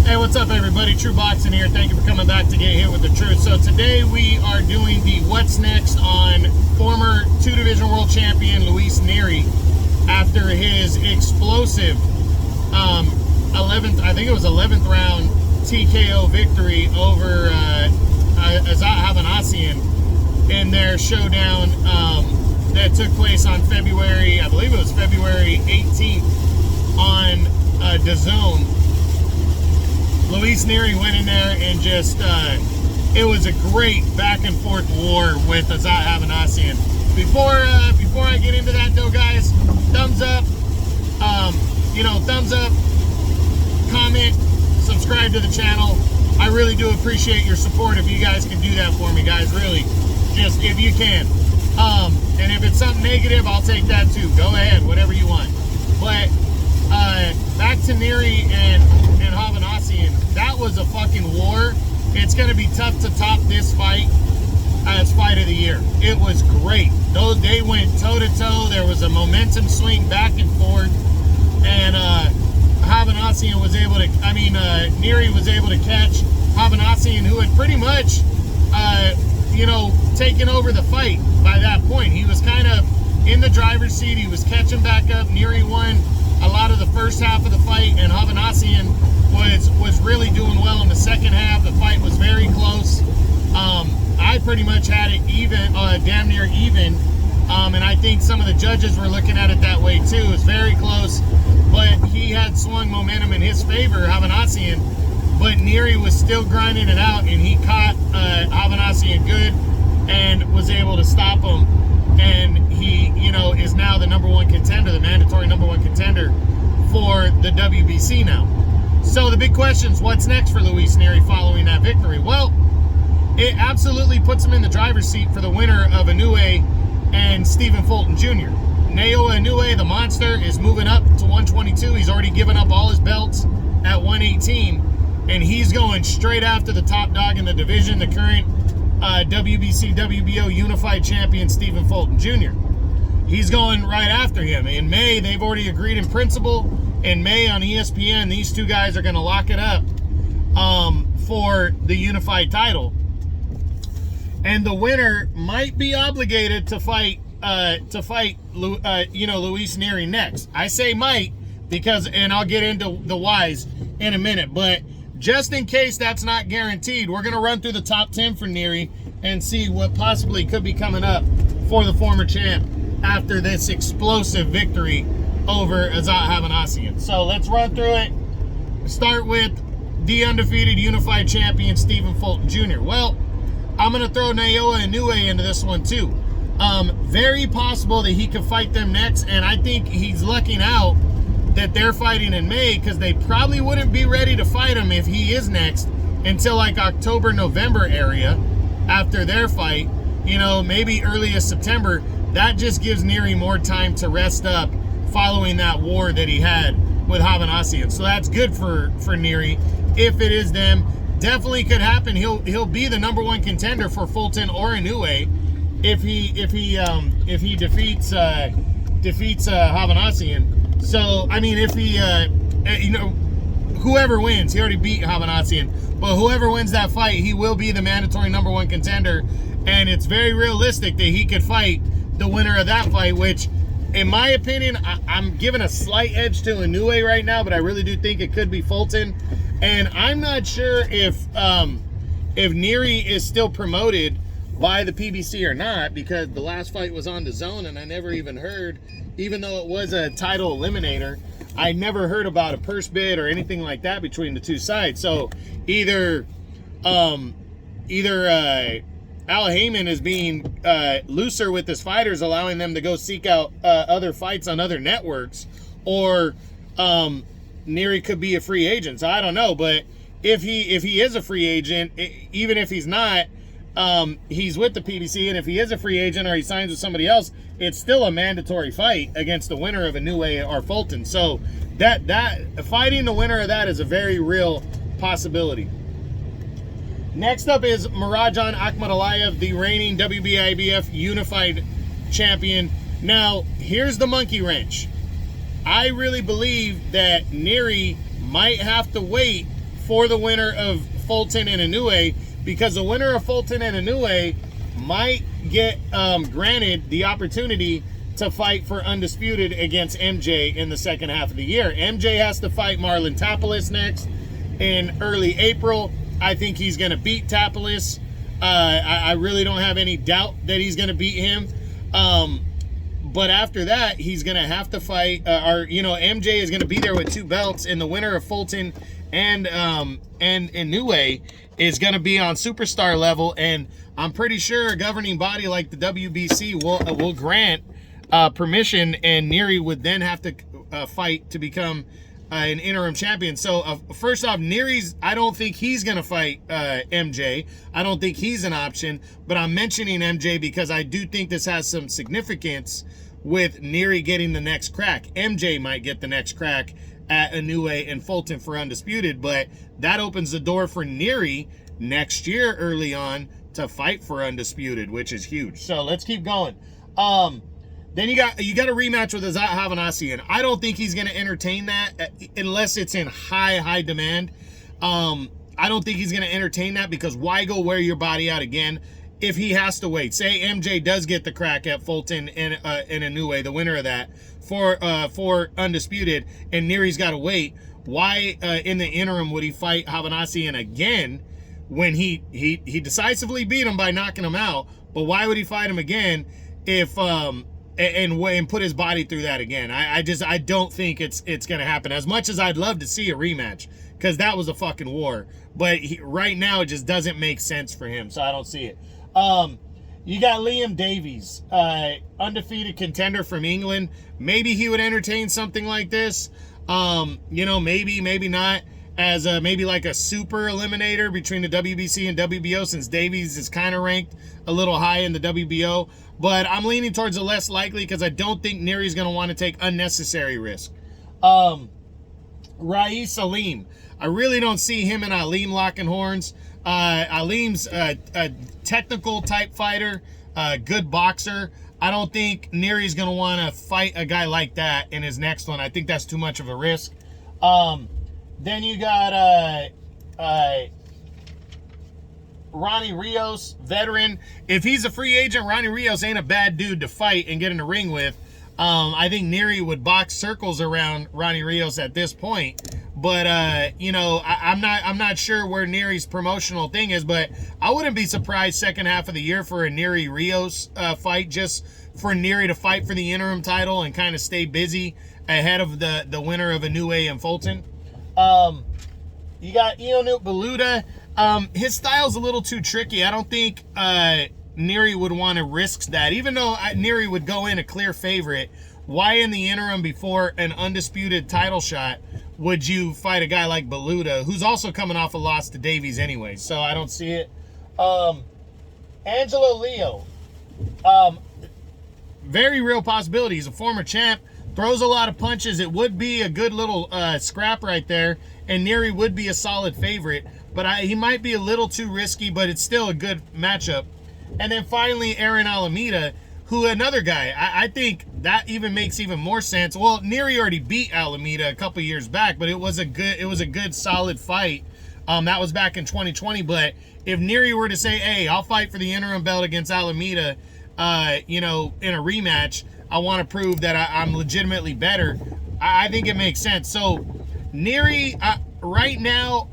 Hey, what's up, everybody? True Boxing here. Thank you for coming back to get hit with the truth. So today we are doing the what's next on former 2-division world champion Luis Nery after his explosive 11th round TKO victory over Azat Hovhannisyan in their showdown that took place on February 18th on DAZN. Luis Nery went in there and just, it was a great back and forth war with Azat Hovhannisyan. Before I get into that though, guys, thumbs up, thumbs up, comment, subscribe to the channel. I really do appreciate your support if you guys can do that for me, guys, really, just if you can. And if it's something negative, I'll take that too. Go ahead, whatever you want. But back to Nery and Hovhannisyan, that was a fucking war. It's going to be tough to top this fight as fight of the year. It was great. They went toe-to-toe. There was a momentum swing back and forth. And Hovhannisyan was able to, Nery was able to catch Hovhannisyan, who had pretty much, taken over the fight by that point. He was kind of in the driver's seat. He was catching back up. Nery won a lot of the first half of the fight, and Hovhannisyan was really doing well in the second half. The fight was very close. I pretty much had it even, damn near even, and I think some of the judges were looking at it that way too. It was very close, but he had swung momentum in his favor, Hovhannisyan, but Nery was still grinding it out, and he caught Hovhannisyan good and was able to stop him. And he, is now the #1 contender, the mandatory #1 contender for the WBC now. So the big question is, what's next for Luis Nery following that victory? Well, it absolutely puts him in the driver's seat for the winner of Inoue and Stephen Fulton Jr. Naoya Inoue, the monster, is moving up to 122. He's already given up all his belts at 118, and he's going straight after the top dog in the division, the current WBC, WBO unified champion, Stephen Fulton Jr. He's going right after him. In May, they've already agreed in principle. In May on ESPN, these two guys are going to lock it up for the unified title. And the winner might be obligated to fight Luis Nery next. I say might because, and I'll get into the whys in a minute, but just in case that's not guaranteed, we're going to run through the top 10 for Nery and see what possibly could be coming up for the former champ after this explosive victory over Azat Hovhannisyan. So let's run through it. Start with the undefeated unified champion, Stephen Fulton Jr. Well, I'm going to throw Naoya Inoue into this one too. Very possible that he could fight them next, and I think he's lucking out that they're fighting in May, because they probably wouldn't be ready to fight him if he is next until like October, November area after their fight, maybe earliest September. That just gives Nery more time to rest up following that war that he had with Hovhannisyan. So that's good for Nery. If it is them, definitely could happen. He'll be the #1 contender for Fulton or Inoue if he defeats Hovhannisyan. So if he whoever wins, he already beat Hovhannisyan, but whoever wins that fight, he will be the mandatory #1 contender, and it's very realistic that he could fight the winner of that fight, which, in my opinion, I'm giving a slight edge to Inoue right now, but I really do think it could be Fulton. And I'm not sure if Nery is still promoted by the PBC or not, because the last fight was on DAZN, and I never even heard, even though it was a title eliminator, I never heard about a purse bid or anything like that between the two sides. So either Al Heyman is being looser with his fighters, allowing them to go seek out other fights on other networks, or Nery could be a free agent. So I don't know, but if he is a free agent, even if he's not, he's with the PBC, and if he is a free agent or he signs with somebody else, it's still a mandatory fight against the winner of Inoue or Fulton. So that fighting the winner of that is a very real possibility. Next up is Murajan Akhmadaliev, the reigning WBIBF unified champion. Now, here's the monkey wrench. I really believe that Nery might have to wait for the winner of Fulton and Inoue, because the winner of Fulton and Inoue might get granted the opportunity to fight for undisputed against MJ in the second half of the year. MJ has to fight Marlon Tapales next in early April. I think he's going to beat Tapales. I really don't have any doubt that he's going to beat him. But after that, he's going to have to fight, MJ is going to be there with 2 belts, and the winner of Fulton and Inoue is going to be on superstar level, and I'm pretty sure a governing body like the WBC will grant permission, and Nery would then have to fight to become an interim champion. So first off, Nery's, I don't think he's going to fight MJ. I don't think he's an option, but I'm mentioning MJ because I do think this has some significance with Nery getting the next crack. MJ might get the next crack at Inoue and Fulton for undisputed, but that opens the door for Nery next year early on to fight for undisputed, which is huge. So let's keep going. Then you got a rematch with Azat Hovhannisyan. I don't think he's going to entertain that unless it's in high demand. I don't think he's going to entertain that, because why go wear your body out again if he has to wait? Say MJ does get the crack at Fulton and Inoue, the winner of that, for undisputed, and Nery's got to wait. Why in the interim would he fight Hovhannisyan again when he decisively beat him by knocking him out? But why would he fight him again if and put his body through that again? I don't think it's gonna happen, as much as I'd love to see a rematch, because that was a fucking war. But right now it just doesn't make sense for him, so I don't see it. You got Liam Davies, undefeated contender from England. Maybe he would entertain something like this. Maybe not, as maybe like a super eliminator between the WBC and WBO, since Davies is kind of ranked a little high in the WBO. But I'm leaning towards the less likely, because I don't think Nery's going to want to take unnecessary risk. Rais Aleem. I really don't see him and Aleem locking horns. Aleem's a technical type fighter, good boxer. I don't think Nery's going to want to fight a guy like that in his next one. I think that's too much of a risk. Then you got Ronnie Rios, veteran. If he's a free agent, Ronnie Rios ain't a bad dude to fight and get in the ring with. I think Nery would box circles around Ronnie Rios at this point. But I'm not sure where Nery's promotional thing is, but I wouldn't be surprised second half of the year for a Nery Rios fight, just for Nery to fight for the interim title and kind of stay busy ahead of the winner of Inoue and Fulton. You got Ionut Baluta. His style's a little too tricky. I don't think Nery would want to risk that. Even though Nery would go in a clear favorite, why in the interim before an undisputed title shot would you fight a guy like Baluta, who's also coming off a loss to Davies anyway? So I don't see it. Angelo Leo. Very real possibility. He's a former champ. Throws a lot of punches. It would be a good little scrap right there, and Nery would be a solid favorite, but he might be a little too risky, but it's still a good matchup. And then finally, Aaron Alameda, who another guy, I think that even makes even more sense. Well, Nery already beat Alameda a couple years back, but it was a good solid fight. That was back in 2020. But if Nery were to say, hey, I'll fight for the interim belt against Alameda, in a rematch, I want to prove that I'm legitimately better, I think it makes sense. So Nery, right now,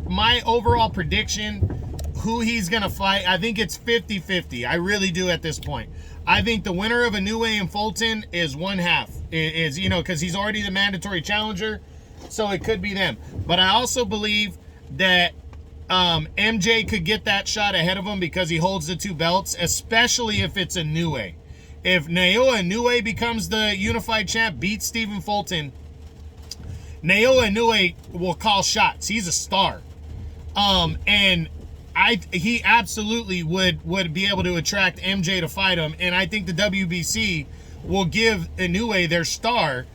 my overall prediction, who he's going to fight, I think it's 50-50. I really do at this point. I think the winner of Inoue and Fulton is one half. Is because he's already the mandatory challenger, so it could be them. But I also believe that MJ could get that shot ahead of him because he holds the 2 belts, especially if it's Inoue. If Naoya Inoue becomes the unified champ, beats Stephen Fulton, Naoya Inoue will call shots. He's a star. And he absolutely would be able to attract MJ to fight him, and I think the WBC will give Inoue their star.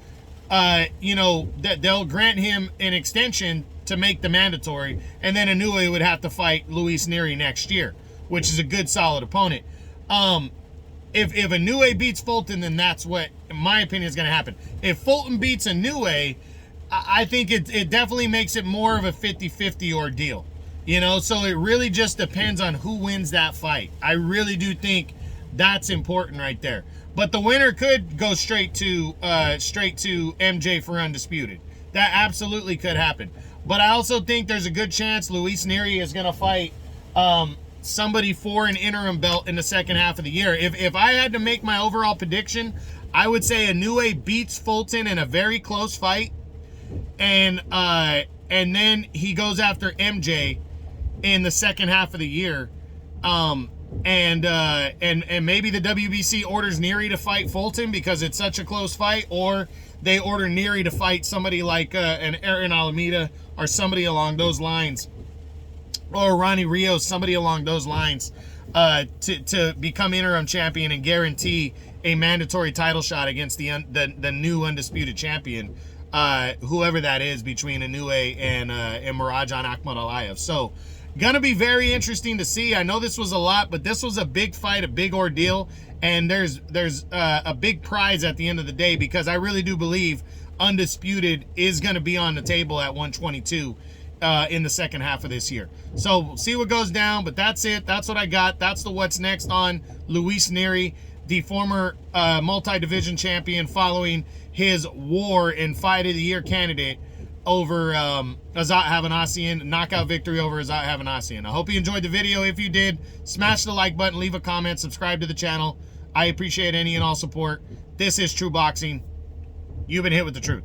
That they'll grant him an extension to make the mandatory, and then Inoue would have to fight Luis Nery next year, which is a good solid opponent. If Inoue beats Fulton, then that's what, in my opinion, is going to happen. If Fulton beats Inoue, I think it definitely makes it more of a 50-50 ordeal. You know, so it really just depends on who wins that fight. I really do think that's important right there. But the winner could go straight to MJ for undisputed. That absolutely could happen. But I also think there's a good chance Luis Nery is going to fight somebody for an interim belt in the second half of the year. If I had to make my overall prediction, I would say Inoue beats Fulton in a very close fight, and then he goes after MJ in the second half of the year, and maybe the WBC orders Nery to fight Fulton because it's such a close fight, or they order Nery to fight somebody like an Aaron Alameda or somebody along those lines, or Ronnie Rios, somebody along those lines, to become interim champion and guarantee a mandatory title shot against the new undisputed champion, whoever that is, between Inoue and Murajan Akhmadaliev. So gonna be very interesting to see. I know this was a lot, but this was a big fight, a big ordeal, and there's a big prize at the end of the day, because I really do believe undisputed is gonna be on the table at 122 in the second half of this year. So we'll see what goes down, but that's it. That's what I got. That's the what's next on Luis Nery, the former multi-division champion, following his war and fight of the year candidate over Azat Hovhannisyan, knockout victory over Azat Hovhannisyan. I hope you enjoyed the video. If you did, smash the like button, leave a comment, subscribe to the channel. I appreciate any and all support. This is True Boxing. You've been hit with the truth.